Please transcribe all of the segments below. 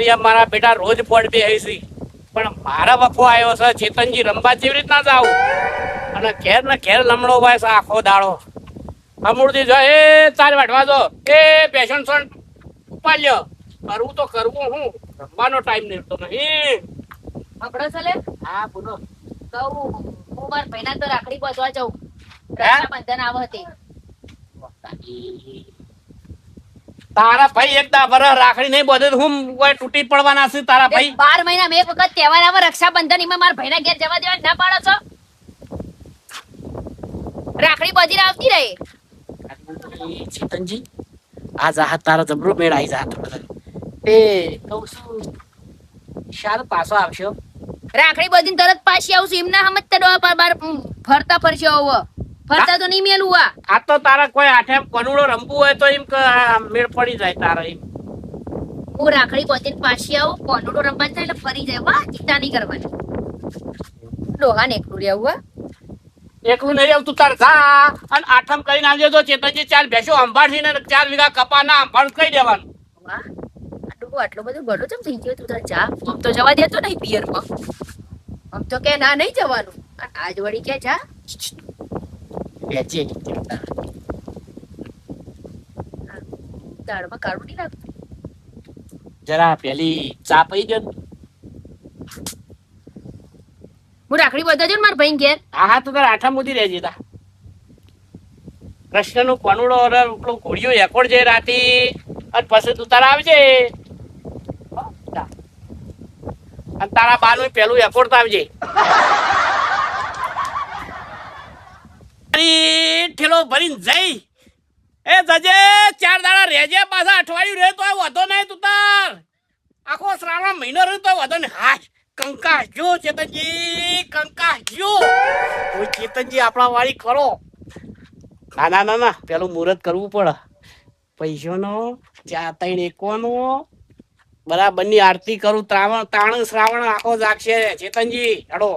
અહીંયા મારા બેટા રોજ પોડ બે હઈસી પણ મારા વખો આવ્યો છે ચેતનજી રમવા જેવી રીતના જાવ અને ઘેર ને ઘેર લમણો ભાઈ છે આખો દાડો અમૂળથી જો એ ચાર વાટવા દો એ પેશન સોન ઉપાડ લ્યો કરવું તો કરવું હું રમવાનો ટાઈમ નીકળતો નહીં આપડે ચાલે હા બોલો કહું હું માર ભાઈના તો રાખડી બાંધવા જાઉં રક્ષાબંધન આવે હતી તારા ભાઈ એક વરસ રાખડી નહીં બધે હું કોઈ તૂટી પડવાના છે તારા ભાઈ 12 મહિનામાં એક વખત તહેવાર આવે રક્ષાબંધન એમાં મારા ભાઈના ઘેર જવા દેવા ના પાડો છો રાખડી બાંધીને આવતી રહે ચેતનજી આ જાહત તારો જબરો મેળ આવી જાહત એ કહું છું શાલ પાછો આવશો રાખડી બાંધીને તરત પાછી આવશું એમ ના સમજતા બાર ફરતા ફરશે હવે ફરતા તો નહીં મેલું આ તો તારા કોઈ આઠે કનુડો રમવું હોય તો એમ કે મેળ પડી જાય તારા એમ હું રાખડી બાંધીને પાછી આવું કોનુડો રમવા થાય એટલે ફરી જાય વાહ ચિંતા નહીં કરવાની ડોહાને એકલું રહેવું એકલું નહીં આવતું તાર જા અને આઠમ કરીને આવજો તો ચેતનજી 4 ભેંસો અંભાળથી ને 4 વીઘા કપાના અંભાળ કહી દેવાનું વાહ આટલો બધો ગળો ચમ થઈ ગયો તું તાર જા આમ તો જવા દેતો નહીં પિયરમાં આમ તો કે ના નહીં જવાનું આજ વળી કે જા વેચે દાળમાં કાળું નહીં લાગતું જરા પેલી ચા પી દો હું રાખડી બધા જો મારા ભાઈ ઘેર હા તો તાર આઠમ સુધી રહેજે તા કૃષ્ણનું કનુડો અને પેલું ઘોડિયું એકોડ જે રાતી અને પછી તું તારા આવજે અને તારા બાનું પેલું એકોડ તો આવજે ઠેલો ભરીને જઈ એ જજે 4 દાડા રહેજે પાછા અઠવાડિયું રહે તો વધો નહીં તું તાર આખો શ્રાવણ મહિનો રહ્યો તો વધો નહીં હાશ કંકાસ જો ચેતનજી કંકાસ જો કોઈ ચેતનજી આપણા વાળી કરો ના ના ના ના પેલું મુહૂર્ત કરવું પડે પૈસાનો 3 એકોનો બરાબરની આરતી કરું તાણ શ્રાવણ આખો જાગશે ચેતનજી હેડો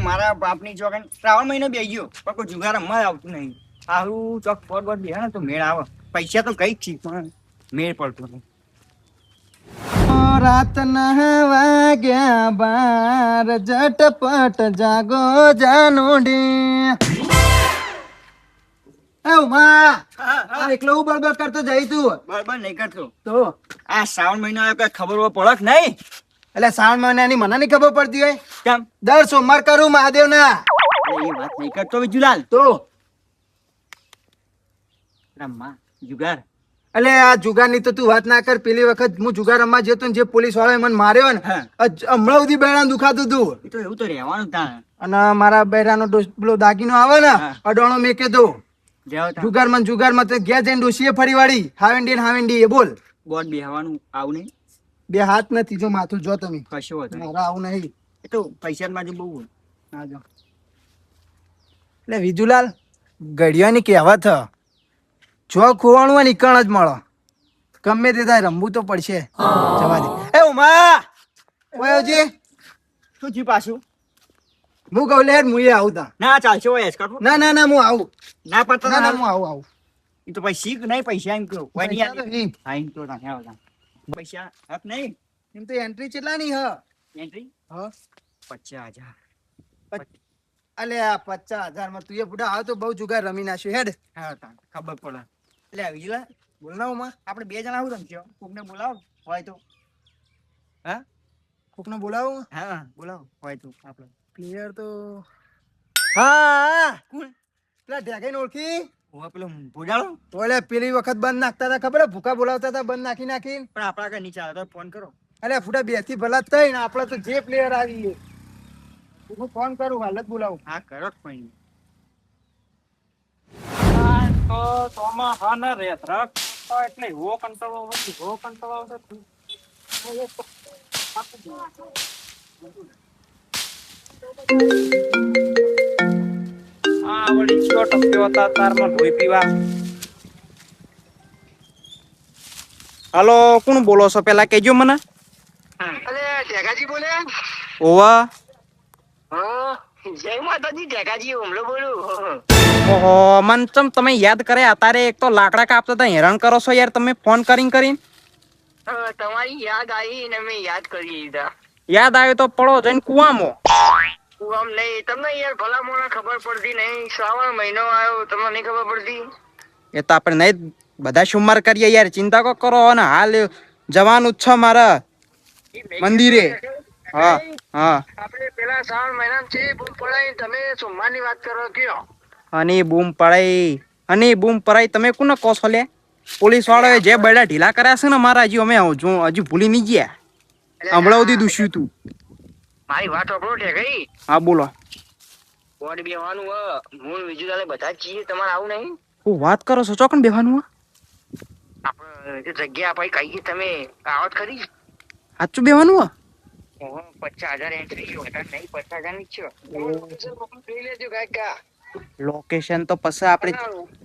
મારા બાપની ચોકન શ્રાવણ મહિનો બેસી ગયો પણ કોઈ જુગાર રમવા આવતું નહીં સારું ચોક ફોર બોર બે ને તો મેળ આવે પૈસા તો કઈ ઠીક પણ મેળ પડતો નહીં રાતના વાગ્યા 12 ઝટપટ જાગો જાનુડી એ ઉમા એકલો હું બળબળ કરતો જઈ તું બળબળ નહીં કરતો તો આ શ્રાવણ મહિનો આવ્યો કઈ ખબર પડક નહીં એટલે શ્રાવણ મહિનાની મને નહીં ખબર પડતી હોય કેમ દર સોમવાર કરું મહાદેવ ના એ વાત નહીં કરતો વિજુલાલ તો રમ્મા જુગાર એટલે આ જુગાર ની તો તું વાત ના કર પેલી વખત હું જુગાર રમવા જતો ને જે પોલીસ વાળાએ મને માર્યો ને હમણાં સુધી બેડા દુખાતું હતું એ તો એવું તો રહેવાનું તા અને મારા બેડાનો પેલો દાગીનો આવે ને અડોણો મેકે તો જુગારમાં તો ગયા જઈને ડોસીએ ફરી વાળી હાવેન્ડી એ બોલ બોલ બેહવાનું આવું નહીં બે હાથ નથી જો માથું જો તમે કશો મારા આવું નહીં એ તો પૈસા માં બહુ ના જો એટલે વિજુલાલ ઘડિયાની કહેવત જો ખોવાનું હોય નીકળ જ મળો ગમે તે થાય રમવું તો પડશે જવા દે એ ઉમા ઓયજી શું જી પાછું હું કહું લે હું આવું તા ના ચાલશે ઓય કાઢું ના ના ના હું આવું ના પડતો ના હું આવું એ તો પછી શીખ નહીં પૈસા એમ કહું કોઈ નહીં હા એમ તો ના આવતા પૈસા હક નહીં એમ તો એન્ટ્રી કેટલા ની હ એન્ટ્રી હ 50,000 અલે આ 50,000 માં તું એ બુડા આવ તો બહુ જુગાર રમી નાખ્યો હેડ હા ખબર પડે એટલે વિજલા બોલના માં આપણે બે જણા આવું રમજો કોકને બોલાવો હોય તો હા કોકને બોલાવો હા બોલાવો હોય તો આપણે પ્લેયર તો હા કોણ પેલા ઢેગાઈને ઓળખી ઓવા પેલો બોલાવો ઓલે પેલી વખત બંધ નાખતા હતા ખબર ભૂકા બોલાવતા હતા બંધ નાખી પણ આપણા કઈ નીચે આવે તો ફોન કરો અલે ફૂટા બે થી ભલા થઈ ને આપણે તો જે પ્લેયર આવી હું ફોન કરું હાલત બોલાવું હા કરો કોઈ તો તોમાં હા ના રે ટ્રક એટલે હો કંટાળો આવતો આ વળી છો ટપ્યો હતા તારમાં ઢોઈ પીવા હાલો કોણ બોલો છો પેલા કેજો મને અરે ટેકાજી બોલે ઓવા હા જય માતાજી ટેકાજી હુમલો બોલું ઓહો મન ચમ તમે યાદ કરે અત્યારે એક તો લાકડા કાપતા હતા હેરાન કરો છો યાર તમે ફોન કરીને તમારી યાદ આવી ને મેં યાદ કરી દીધા. યાદ આવ્યો તો પડો જઈને કુવામાં. તું આમ નહીં, તમને યાર ભલા મોણા ખબર પડતી નહીં. શ્રાવણ મહિનો આવ્યો, તમને નહીં ખબર પડતી? એ તો આપણે નહીં બધા સોમવાર કરીએ યાર, ચિંતા કો કરો. અને હાલ જવાનું જ છે મારે મંદિરે. હા હા. આપણે પેલા શ્રાવણ મહિનામાં છે બૂમ પડાય, તમે સોમવારની વાત કરો કયો? અને બૂમ પડાઈ, અને બૂમ પડાઈ તમે કોને કહો છો લે? પોલીસ વાળાએ જે બૈડા ઢીલા કર્યા છે ને મારા, હજી અમે હજી ભૂલી નહીં ગયા. હમણાં સુધી દુષ્યું તું. મારી વાત સાંભળો ઠેકડી. હા બોલો. વોર્ડ બેવાનું હું બીજું તાલે બધા જ છીએ, તમારે આવું નહીં? હું વાત કરો છો, ચોકન બેવાનું? આપણે જે જગ્યા આપણે કહીએ તમે આવત ખરી? સાચું બેવાનું? 50,000 એન્ટ્રી છે, નહીં 50,000 ની છે. લોકેશન તો પછી આપણે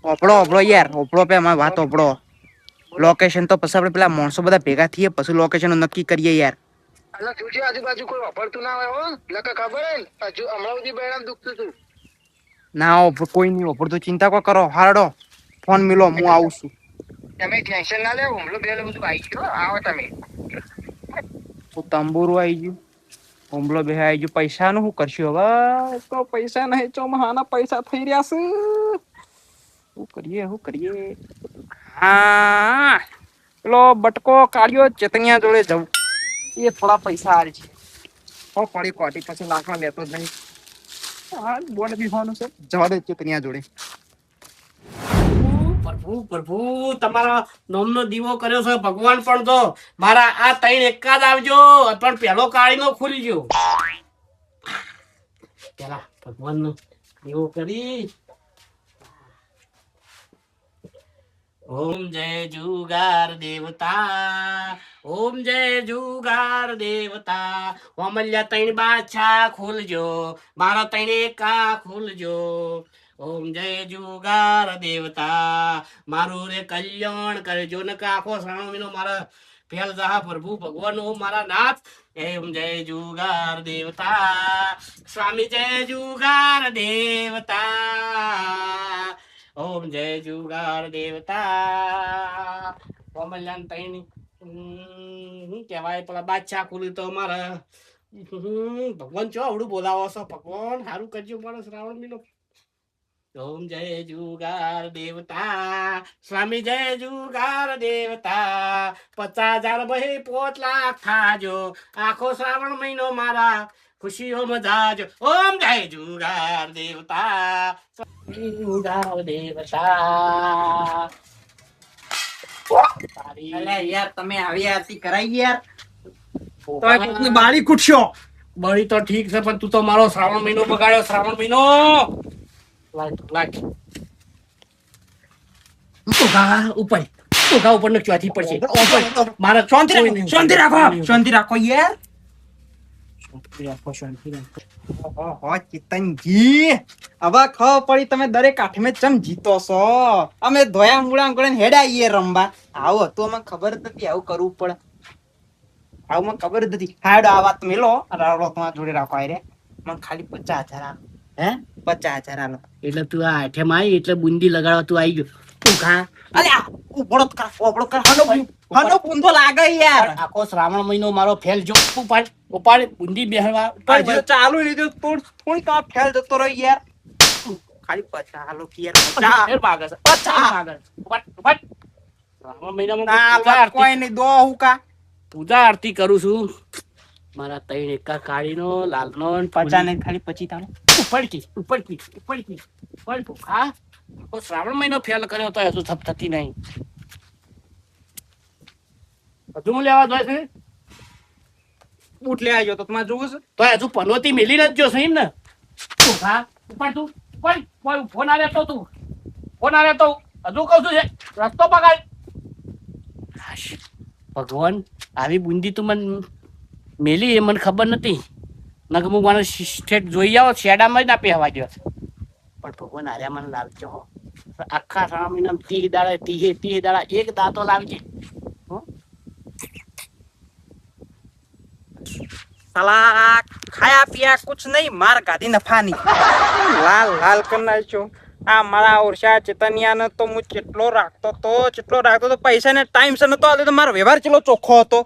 ઓપડો યાર, ઓપડો પે અમારી વાત ઓપડો. લોકેશન તો પછી આપણે પેલા માણસો બધા ભેગા થઈએ પછી લોકેશન નક્કી કરીએ યાર. અલા તું જે આજુબાજુ કોઈ વાપરતું ના હોય હો, લકા ખબર હે હજુ હમણાં સુધી બૈરામ દુખતું તું. ના કોઈ નહીં ઓપડતો, ચિંતા કો કરો. હારડો ફોન મિલો, હું આવું છું. તમે ટેન્શન ના લેવો, હુમલો બેલો બધું આવી ગયો, આવો તમે. તો તંબુરું આવી ગયું, હુમલો બે આવી ગયું. પૈસાનું શું કરશું હવે? તો પૈસા નહીં, ચોમાહાના પૈસા થઈ રહ્યા છે. શું કરીએ? હા પેલો બટકો કાઢ્યો ચેતનિયા જોડે જવું, એ થોડા પૈસા હાલ છે. પડી કોટી પછી લાખમાં લેતો જ નહીં. હા બોર્ડ બીવાનું છે, જવા દે ચેતનિયા જોડે. પ્રભુ પ્રભુ તમારા નોમનો દીવો કર્યો છે ભગવાન, પણ તો મારા આ ત્રણ એકા જ આવજો, પણ પેલો કાળીનો ખુલી ગયો. પેલા ભગવાનનો દીવો કરી. ઓમ જય જુગાર દેવતા, ઓમ જય જુગાર દેવતા. ઓમલ્યા ત્રણ બાદશાહ ખુલજો, મારા ત્રણ એકા ખુલજો. ઓમ જય જુગાર દેવતા, મારું રે કલ્યાણ કરજો. ને આખો શ્રાવણ મહિનો મારા ફેલ જહા પ્રભુ ભગવાન મારા નાથ. ઓમ જય જુગાર દેવતા, સ્વામી જય જુગાર દેવતા. ઓમ જય જુગાર દેવતા. ઓમલ્યાન તૈણી શું કહેવાય પેલા બાદશાહ ખુલ્યું તો અમારા ભગવાન ચો આવડું બોલાવો છો ભગવાન, સારું કરજો મારો શ્રાવણ મહિનો. ઓમ જય જુગાર દેવતા, સ્વામી જય જુગાર દેવતા. 50,000 ભાઈ 5 લાખ થાજો, આખો શ્રાવણ મહિનો મારા ખુશીઓ મજાજો. ઓમ જય જુગાર દેવતા, જુગાર દેવતા. યાર તમે આવી આરતી કરાઈ યાર, તો કોકની બાળી કૂટશો. બળી તો ઠીક છે, પણ તું તો મારો શ્રાવણ મહિનો બગાડ્યો. શ્રાવણ મહિનો ઉપર ને ચોથી પડશે. મારા શાંતિ રાખો યાર. ચેતનજી હવે ખબર પડી તમે દરેક આઠમે ચમ જીતો છો. અમે ધોયા મૂળા કરીને હેડાઈએ રમવા. આવો તો અમને ખબર જ નથી આવું કરવું પડે. આવું મને ખબર જ નથી. હાડો આ વાત મેલો, તમારા જોડે રાખો. આરે મને ખાલી 50,000 આલો. હે 50,000 આલો એટલે તું આ આઠેમાં આવી એટલે બુંદી લગાડવા તું આવી ગયો. તું ખા. અરે ઉપડો કર હનો પૂંધો લાગે યાર. આખો શ્રાવણ મહિનો મારો ફેલ જો. ઉપાડ બુંદી બેહવા ચાલુ લીધું થોડી તો ફેલ જતો રહ્યો યાર. ખાલી 50 આલો યાર. 50 માગે છે. 50 માગે. શ્રાવણ મહિનામાં કોઈ નહીં દો હું કા પૂજા આરતી કરું છું. મારા ત્રણ એકા કાળીનો લાલનો 50 ને ખાલી 25 તાલો. ઉપડકી હા. શ્રાવણ મહિનો ફેલ કર્યો તો હજુ થતી નહીં. હજુ હું લેવા જાય છે બૂટ લે આવ્યો તો તમારે જોવું છે તો હજુ પનોતી મેલી નથી જો એમ ને. હા ઉપર તું કોઈ ફોન આવ્યો તો તું ફોન આવ્યો તો હજુ કહું છું રસ્તો પકડ. ભગવાન આવી બુંદી તું મને મેલી એ મને ખબર નથી. નક હું મને સ્ટેટ જોઈ આવો શેડામાં જ ના પહેવા ગયો છે. પણ ભગવાન હાર્યા મને લાવજો. આખા શ્રાવણ મહિનામાં 30 દાડા એક દાંતો લાવજે. સાલા ખાયા પિયા કુછ નહીં, માર ગાધી નફાની. લાલ લાલ કર નાખ્યો. આ મારા ઓરસા ચેતનિયાને તો હું કેટલો રાખતો તો પૈસા ને ટાઈમ સર નતો આલ્યો તો મારો વ્યવહાર ચેટલો ચોખ્ખો હતો.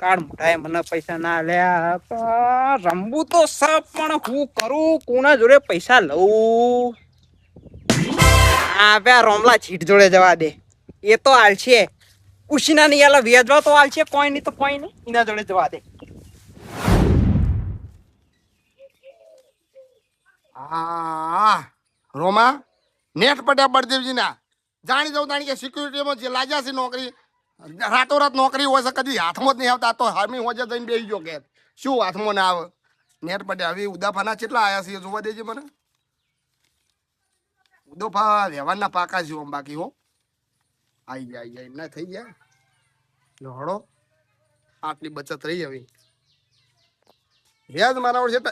કાળ મોઢાએ મને પૈસા ના આલ્યા. રમવું તો સ પણ હું કરું કોના જોડે પૈસા લઉં? આ બે રોમલા છીટ જોડે જવા દે, એ તો આલશે. ઉશીના નહીં આલે, વેજવા તો આલશે. કોઈ નહીં તો કોઈ નહીં, એના જોડે જવા દે. હા રોમા નેટ પટ્યા બળદેવજીના જાણી દઉં તાણી કે સિક્યુરિટીમાં જે લાગ્યા છે નોકરી રાતોરાત નોકરી હોય છે કદી હાથમાં જ નહીં આવતા. તો હામી હોજે જઈને બેસી ગયો કે શું હાથમાં ના આવે નેટ પટ્યા. હવે ઉદાફાના કેટલા આવ્યા છે એ જોવા દેજે મને. ઉદોફા વ્યવહારના પાકા છે આમ બાકી હો. આઈ જાય ના થઈ ગયા લોહડો. આટલી બચત રહી હવે. વ્યાજ મારા ઓળ છે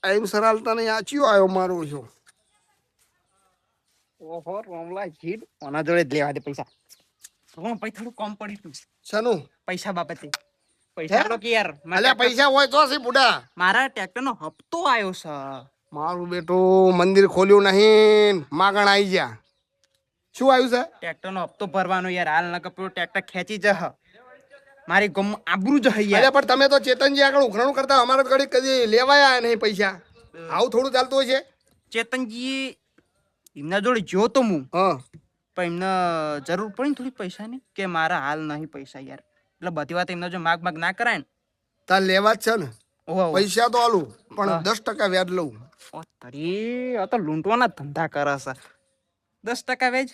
ટાઈમ સરાલતા નહીં આચ્યો આવ્યો મારો છો. ઓહો રોમલા જીડ ઓના જોડે જ લેવા દે પૈસા. રોમ ભાઈ થોડું કોમ પડી તું શાનું પૈસા બાબતે. પૈસા લો કે યાર અલ્યા પૈસા હોય તો છે બુડા. મારા ટ્રેક્ટર નો હપ્તો આવ્યો છે. મારું બેટું મંદિર ખોલ્યું નહીં માગણ આવી ગયા. શું આવ્યું છે? ટ્રેક્ટર નો હપ્તો ભરવાનો યાર. હાલ ન કપડું ટ્રેક્ટર ખેંચી જહ. મારી ગમ આબરૂ જ હૈયા. અલ્યા પણ તમે તો ચેતનજી આગળ ઉઘરાણું કરતા અમારે ઘડી કદી લેવાયા નહીં પૈસા. આવું થોડું ચાલતું હોય છે. ચેતનજી એમના જોડે જો તો હું હા પણ એમને જરૂર પડી ને થોડી પૈસાની કે મારા હાલ નહીં પૈસા યાર. એટલે બધી વાત એમને જો માગ ના કરાય ને. તાર લેવા જ છે ને ઓહો પૈસા તો આલું પણ 10% વ્યાજ લઉં. ઓ તરી આ તો લૂંટવાના ધંધા કરે છે. 10% વેજ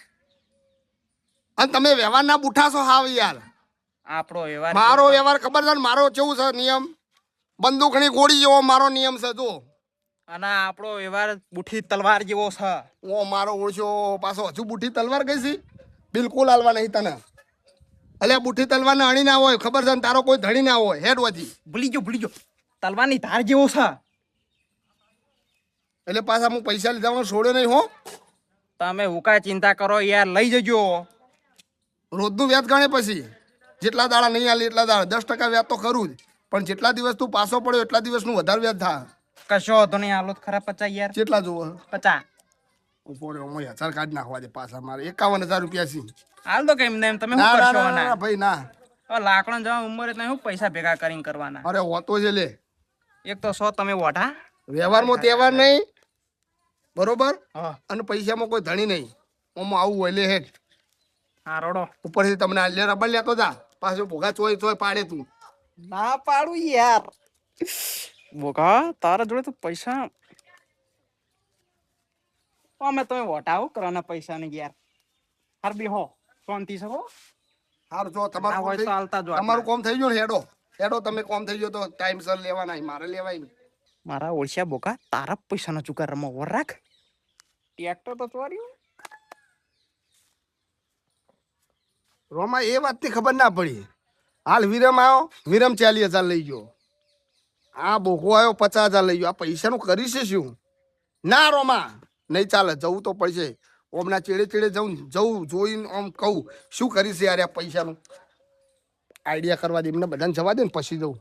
અને તમે વ્યવહારના બુઠા છો હાવ યાર. આપણો વ્યવહાર મારો વ્યવહાર ખબર છે ને મારો કેવું છે નિયમ? બંદૂકની ગોળી જેવો મારો નિયમ છે જો. અને આપણો વ્યવહાર બુઠી તલવાર જેવો છે. ઓ મારો ઓળશો પાછો હજુ બુઠી તલવાર ગઈ છે. બિલકુલ હાલવા નહીં તને. અલ્યા બુઠી તલવાર ને અણી ના હોય ખબર છે ને તારો કોઈ ધણી ના હોય હેડ વધી. ભૂલી ગયો તલવારની ધાર જેવો છે. એટલે પાછા હું પૈસા લીધા છોડ્યો નહીં હો. તમે હું કાંઈ ચિંતા કરો યાર, લઈ જજો. રોજનું વ્યાજ ગણે પછી જેટલા દાડા નહીં હાલે એટલા દાડા 10% વ્યાજ તો ખરું જ. પણ જેટલા દિવસ તું પાછો પડ્યો એટલા દિવસનું વધારે વ્યાજ થાય. કશો હતો નહીં. હાલો ખરા 50 યાર. કેટલા જોવો? 50 ઉપર હું 1000 કાઢ નાખવા દે પાછા મારે 51,000 રૂપિયા છે. હાલ તો કેમ એમ તમે શું ના કરશો? ના ભાઈ ના. લાકડો જવા ઉંમર એટલે શું પૈસા ભેગા કરીને કરવાના? અરે હોતો છે લે. એક તો સો તમે વોઢા વ્યવહારમાં તહેવાર નહીં બરોબર. હા અને પૈસામાં કોઈ ધણી નહીં. ઓમાં આવું હોય લે હેઠ હા રોડો ઉપરથી તમને લે રબર લેતો જા પાછો ભોગા ચોય પાડે તું. ના પાડું યાર. બોકા તારા જોડે તો પૈસા અમે તમે વોટાવો કરવાના પૈસા ને યાર. હાર બી હો શાંતિ શકો. સારું જો ના હોય તો હાલતા જો. તમારું કોમ થઈ ગયું ને હેડો હેડો તમે કોમ થઈ ગયો તો ટાઈમસર લેવાના મારે લેવાય નહીં. મારા ઓળશિયા બોકા તારા પૈસાનો ચુકાર રમો વર રાખ. ટ્રેક્ટર તો ચોર્યું. રોમા એ વાતની ખબર ના પડી. હાલ વિરમ આવ્યો વિરમ 40,000 લઈ ગયો. આ બોકો આવ્યો 50,000 લઈ ગયો. આ પૈસાનું કરી છે શું? ના રોમા નહીં ચાલે. જવું તો પડશે. ઓમના ચેડે જવું જોઈને આમ કહું શું કરી છે યાર આ પૈસાનું આઈડિયા કરવા દે. એમને બધાને જવા દે ને પછી જવું.